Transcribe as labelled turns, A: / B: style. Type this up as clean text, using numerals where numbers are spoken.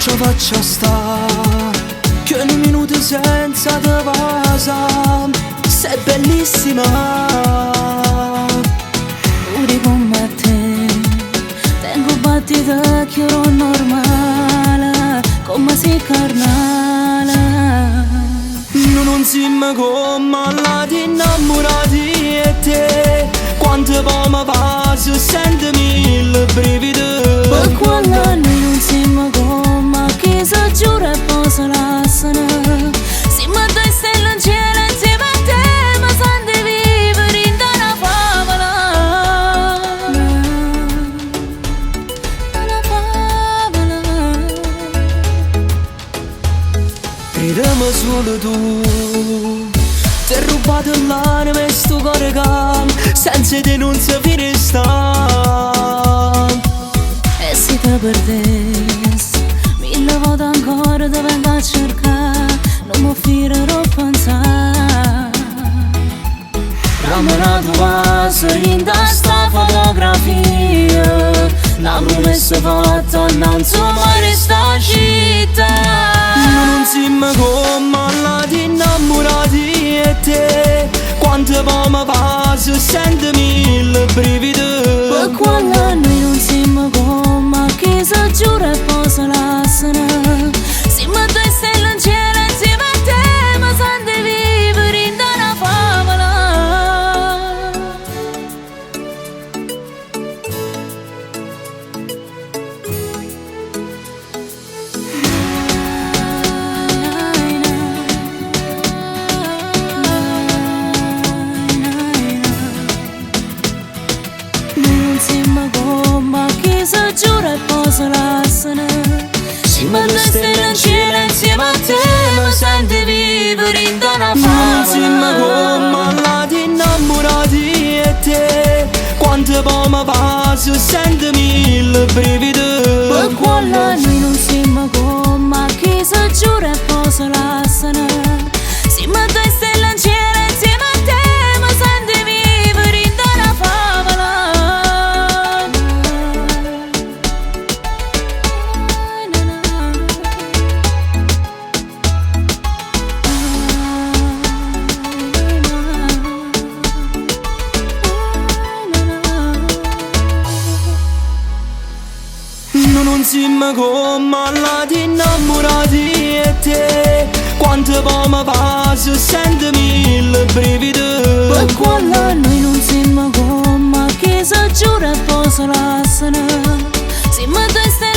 A: ci faccia sta che un minuto senza te passa, sei bellissima.
B: Pure come te tengo battita che ero normale, come si carnale.
A: Non siamo come allati innamorati e te, quante volte passa sento mille brividi.
B: Per quello noi non siamo come chi si giura e poi si lasciano. Siamo due stelle in cielo insieme a te, ma senti vivere in una favola. Una favola.
A: Ridemo solo tu, ti hai rubato l'anima e sto cuore che senza te non si finisce sta.
B: E se te perdessi, mille volte ancora ti vengo a cercare, non mi firerò a pensare.
A: Ramena tu passo in sta fotografia, la promessa fatta non so mai resta città. Non siamo come allati innamorati e te, quante volte passa sento mille brividi.
B: Per quello noi non siamo come chi si giura e poi si lasciano. Siamo due stelle in cielo insieme a te, ma senti vivere in una favola. Non siamo come chi si giura e poi si lasciano. Siamo due stelle in cielo insieme a te, ma senti vivere in una
A: Non siamo
B: favola.
A: come allati innamorati e te, quante volte passa sento mille brividi.
B: Per quello noi non siamo come chi si giura e poi si lasciano. Siamo due stelle in cielo insieme a te, ma senti vivere in una favola.
A: Non siamo come allati innamorati e te, quante volte passa sento mille brividi.
B: Per quello noi non siamo come chi si giura e poi si lasciano. Siamo due stelle